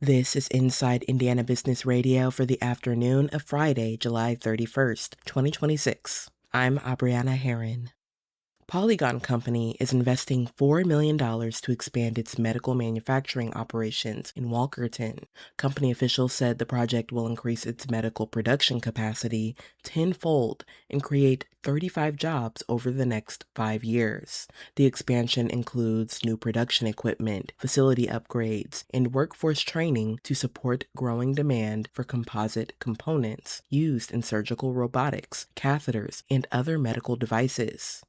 This is Inside Indiana Business Radio for the afternoon of Friday, July 31st, 2026. I'm Abriana Herron. Polygon Company is investing $4 million to expand its medical manufacturing operations in Walkerton. Company officials said the project will increase its medical production capacity tenfold and create 35 jobs over the next 5 years. The expansion includes new production equipment, facility upgrades, and workforce training to support growing demand for composite components used in surgical robotics, catheters, and other medical devices.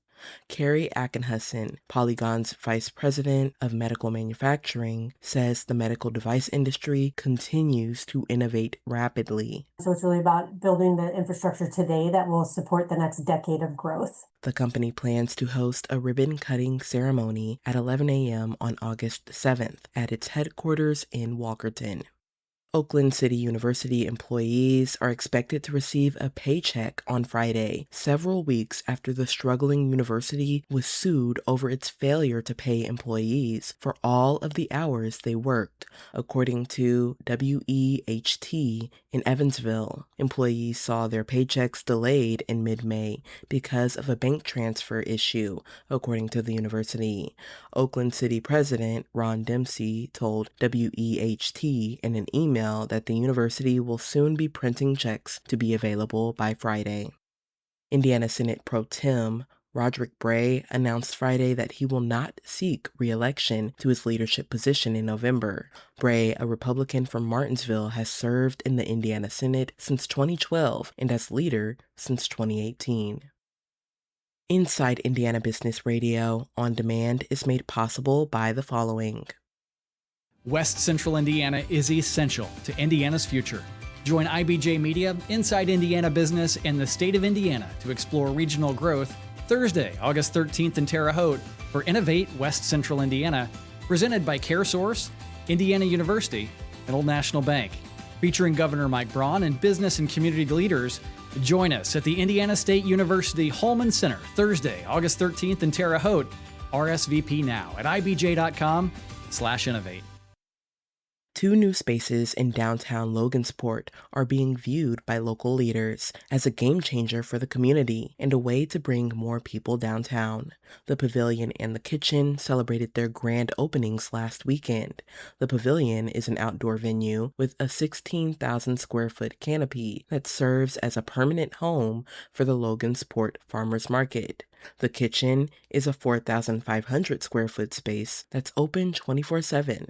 Carrie Ackenhussen, Polygon's vice president of medical manufacturing, says the medical device industry continues to innovate rapidly. So it's really about building the infrastructure today that will support the next decade of growth. The company plans to host a ribbon-cutting ceremony at 11 a.m. on August 7th at its headquarters in Walkerton. Oakland City University employees are expected to receive a paycheck on Friday, several weeks after the struggling university was sued over its failure to pay employees for all of the hours they worked, according to WEHT in Evansville. Employees saw their paychecks delayed in mid-May because of a bank transfer issue, according to the university. Oakland City President Ron Dempsey told WEHT in an email that the university will soon be printing checks to be available by Friday. Indiana Senate Pro Tem Rodric Bray announced Friday that he will not seek reelection to his leadership position in November. Bray, a Republican from Martinsville, has served in the Indiana Senate since 2012 and as leader since 2018. Inside Indiana Business Radio on Demand is made possible by the following. West Central Indiana is essential to Indiana's future. Join IBJ Media, Inside Indiana Business, and the state of Indiana to explore regional growth Thursday, August 13th in Terre Haute for Innovate West Central Indiana, presented by CareSource, Indiana University, and Old National Bank. Featuring Governor Mike Braun and business and community leaders, join us at the Indiana State University Holman Center Thursday, August 13th in Terre Haute. RSVP now at ibj.com/innovate. 2 new spaces in downtown Logansport are being viewed by local leaders as a game changer for the community and a way to bring more people downtown. The Pavillion and the Kitchen celebrated their grand openings last weekend. The Pavillion is an outdoor venue with a 16,000 square foot canopy that serves as a permanent home for the Logansport Farmers Market. The Kitchen is a 4,500 square foot space that's open 24/7.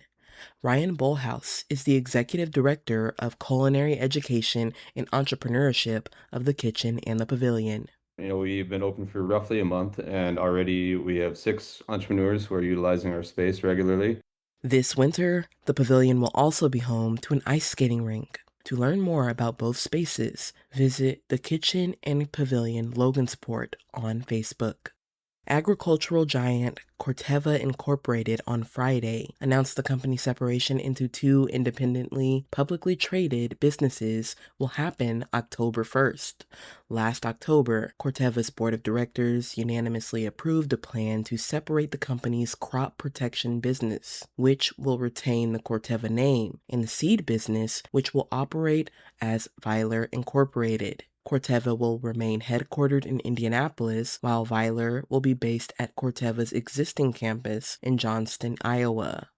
Ryan Bullhouse is the executive director of culinary education and entrepreneurship of the Kitchen and the Pavillion. We've been open for roughly a month, and already we have 6 entrepreneurs who are utilizing our space regularly. This winter, the Pavillion will also be home to an ice skating rink. To learn more about both spaces, visit the Kitchen and Pavillion Logansport on Facebook. Agricultural giant Corteva Incorporated on Friday announced the company's separation into 2 independently, publicly traded businesses will happen October 1st. Last October, Corteva's board of directors unanimously approved a plan to separate the company's crop protection business, which will retain the Corteva name, and the seed business, which will operate as Weiler Incorporated. Corteva will remain headquartered in Indianapolis, while Weiler will be based at Corteva's existing campus in Johnston, Iowa.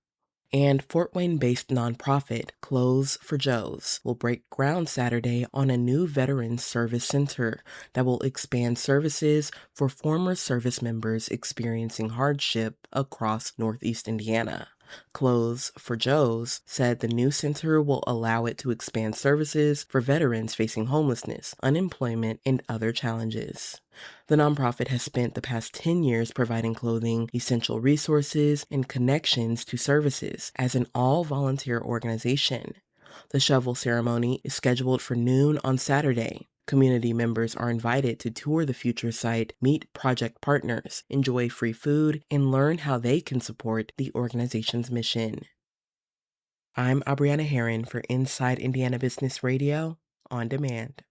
And Fort Wayne-based nonprofit Clothes for Joes will break ground Saturday on a new Veterans Service Center that will expand services for former service members experiencing hardship across Northeast Indiana. Clothes for Joes said the new center will allow it to expand services for veterans facing homelessness, unemployment, and other challenges. The nonprofit has spent the past 10 years providing clothing, essential resources, and connections to services as an all-volunteer organization. The shovel ceremony is scheduled for noon on Saturday. Community members are invited to tour the future site, meet project partners, enjoy free food, and learn how they can support the organization's mission. I'm Abriana Herron for Inside Indiana Business Radio on Demand.